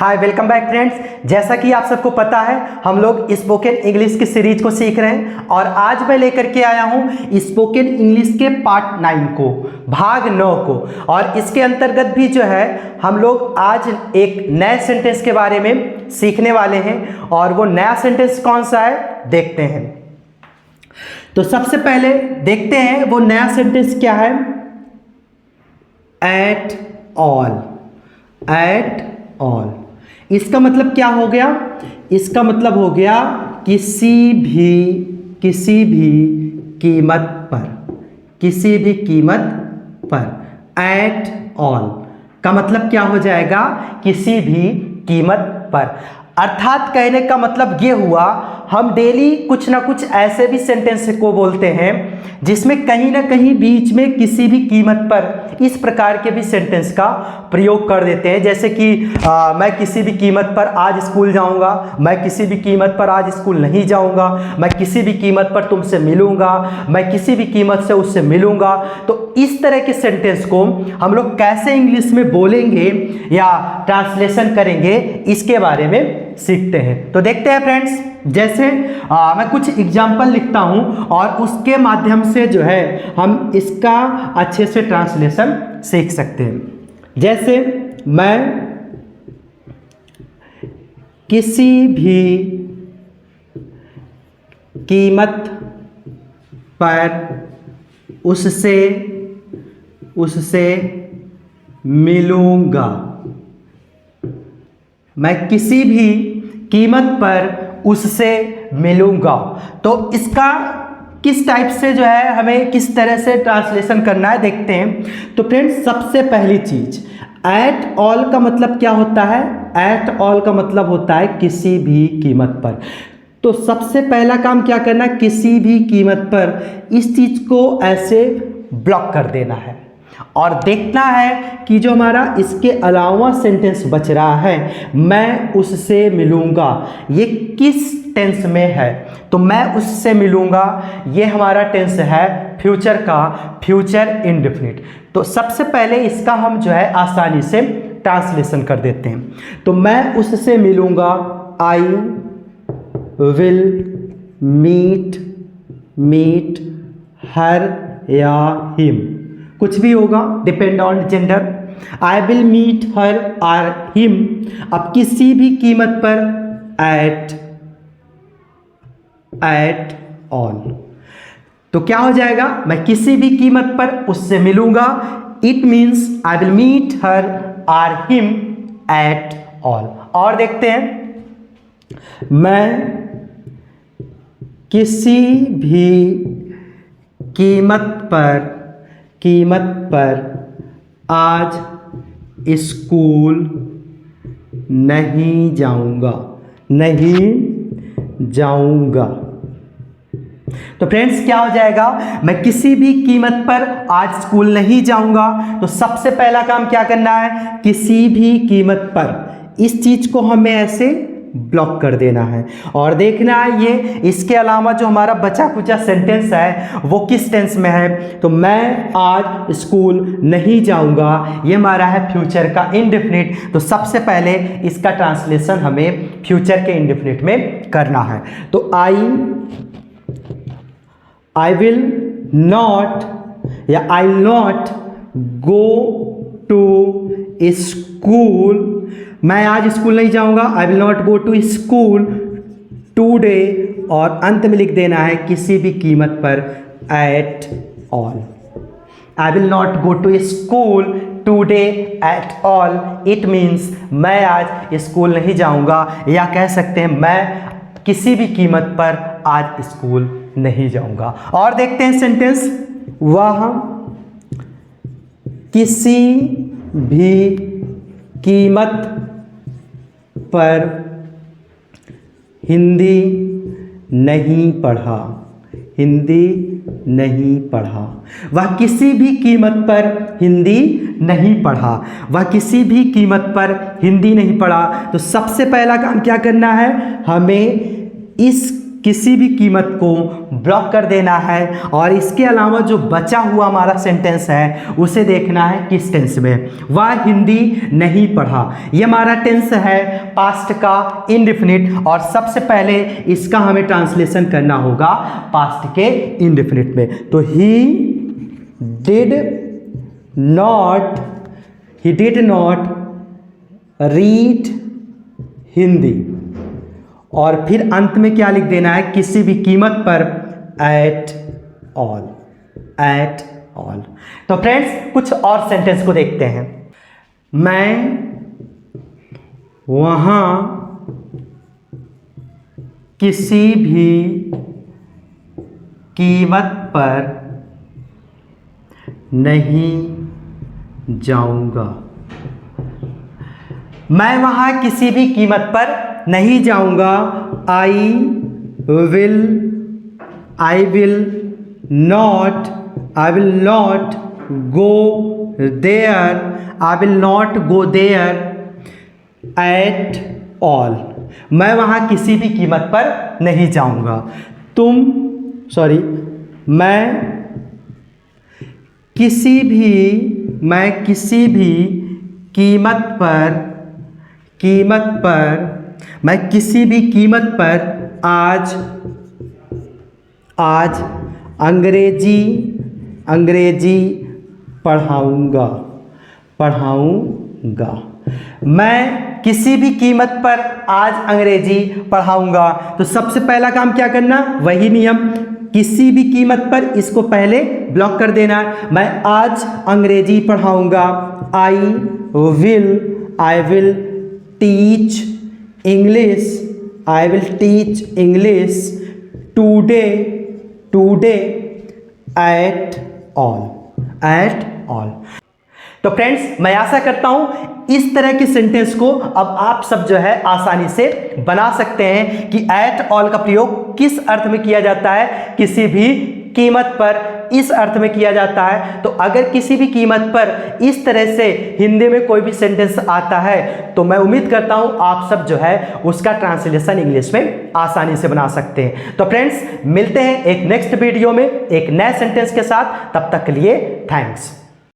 Hi welcome back friends. जैसा कि आप सबको पता है हम लोग स्पोकन इंग्लिश की सीरीज को सीख रहे हैं और आज मैं लेकर के आया हूं स्पोकन इंग्लिश के पार्ट 9 को, भाग 9 को। और इसके अंतर्गत भी जो है हम लोग आज एक नए सेंटेंस के बारे में सीखने वाले हैं और वो नया सेंटेंस कौन सा है देखते हैं। तो सबसे पहले देखते हैं वो नया सेंटेंस क्या है। एट ऑल, एट ऑल इसका मतलब क्या हो गया? इसका मतलब हो गया किसी भी कीमत पर, किसी भी कीमत पर। एट ऑल का मतलब क्या हो जाएगा? किसी भी कीमत पर। अर्थात कहने का मतलब ये हुआ हम डेली कुछ ना कुछ ऐसे भी सेंटेंस को बोलते हैं जिसमें कहीं ना कहीं बीच में किसी भी कीमत पर इस प्रकार के भी सेंटेंस का प्रयोग कर देते हैं। जैसे कि मैं किसी भी कीमत पर आज स्कूल जाऊंगा, मैं किसी भी कीमत पर आज स्कूल नहीं जाऊंगा, मैं किसी भी कीमत पर तुमसे मिलूंगा, मैं किसी भी कीमत से उससे मिलूंगा। तो इस तरह के सेंटेंस को हम लोग कैसे इंग्लिश में बोलेंगे या ट्रांसलेशन करेंगे इसके बारे में सीखते हैं। तो देखते हैं फ्रेंड्स, जैसे मैं कुछ एग्जाम्पल लिखता हूं और उसके माध्यम से जो है हम इसका अच्छे से ट्रांसलेशन सीख सकते हैं। जैसे मैं किसी भी कीमत पर उससे मिलूंगा। मैं किसी भी कीमत पर उससे मिलूंगा। तो इसका किस टाइप से जो है हमें किस तरह से ट्रांसलेशन करना है देखते हैं। तो फ्रेंड्स, सबसे पहली चीज, एट ऑल का मतलब क्या होता है? एट ऑल का मतलब होता है किसी भी कीमत पर। तो सबसे पहला काम क्या करना है? किसी भी कीमत पर इस चीज को ऐसे ब्लॉक कर देना है और देखना है कि जो हमारा इसके अलावा सेंटेंस बच रहा है, मैं उससे मिलूंगा, ये किस टेंस में है। तो मैं उससे मिलूंगा ये हमारा टेंस है फ्यूचर का, फ्यूचर इंडेफिनिट। तो सबसे पहले इसका हम जो है आसानी से ट्रांसलेशन कर देते हैं। तो मैं उससे मिलूंगा, आई विल मीट हर या हिम, कुछ भी होगा, depend on gender. I will meet her or him. अब किसी भी कीमत पर एट ऑल, तो क्या हो जाएगा? मैं किसी भी कीमत पर उससे मिलूंगा। It means I will meet her or him at all. और देखते हैं, मैं किसी भी कीमत पर आज स्कूल नहीं जाऊंगा। तो फ्रेंड्स क्या हो जाएगा? मैं किसी भी कीमत पर आज स्कूल नहीं जाऊंगा। तो सबसे पहला काम क्या करना है? किसी भी कीमत पर इस चीज को हमें ऐसे ब्लॉक कर देना है और देखना है ये इसके अलावा जो हमारा बचा कुचा सेंटेंस है वो किस टेंस में है। तो मैं आज स्कूल नहीं जाऊंगा, ये हमारा है फ्यूचर का इंडेफिनिट। तो सबसे पहले इसका ट्रांसलेशन हमें फ्यूचर के इंडेफिनिट में करना है। तो आई विल नॉट या I will not go to school, मैं आज स्कूल नहीं जाऊंगा। I will not go to school today, और अंत में लिख देना है किसी भी कीमत पर at all. I will not go to school today at all. It means मैं आज स्कूल नहीं जाऊंगा, या कह सकते हैं मैं किसी भी कीमत पर आज स्कूल नहीं जाऊंगा। और देखते हैं सेंटेंस, वह किसी भी कीमत पर हिंदी नहीं पढ़ा। वह किसी भी कीमत पर हिंदी नहीं पढ़ा। वह किसी भी कीमत पर हिंदी नहीं पढ़ा। तो सबसे पहला काम क्या करना है? हमें इस किसी भी कीमत को ब्लॉक कर देना है और इसके अलावा जो बचा हुआ हमारा सेंटेंस है उसे देखना है किस टेंस में। वह हिंदी नहीं पढ़ा, ये हमारा टेंस है पास्ट का इंडेफिनिट और सबसे पहले इसका हमें ट्रांसलेशन करना होगा पास्ट के इंडेफिनिट में। तो he did not read Hindi और फिर अंत में क्या लिख देना है, किसी भी कीमत पर एट ऑल। तो फ्रेंड्स कुछ और सेंटेंस को देखते हैं। मैं वहां किसी भी कीमत पर नहीं जाऊंगा। मैं वहां किसी भी कीमत पर नहीं जाऊंगा। I will not go there at all. मैं वहां किसी भी कीमत पर नहीं जाऊंगा। मैं किसी भी कीमत पर आज अंग्रेजी पढ़ाऊंगा। मैं किसी भी कीमत पर आज अंग्रेजी पढ़ाऊंगा। तो सबसे पहला काम क्या करना, वही नियम, किसी भी कीमत पर इसको पहले ब्लॉक कर देना। मैं आज अंग्रेजी पढ़ाऊंगा। I will teach English today at all. तो फ्रेंड्स मैं आशा करता हूं इस तरह के सेंटेंस को अब आप सब जो है आसानी से बना सकते हैं कि एट ऑल का प्रयोग किस अर्थ में किया जाता है, किसी भी कीमत पर इस अर्थ में किया जाता है। तो अगर किसी भी कीमत पर इस तरह से हिंदी में कोई भी सेंटेंस आता है तो मैं उम्मीद करता हूं आप सब जो है उसका ट्रांसलेशन इंग्लिश में आसानी से बना सकते हैं। तो फ्रेंड्स मिलते हैं एक नेक्स्ट वीडियो में एक नए सेंटेंस के साथ, तब तक के लिए थैंक्स।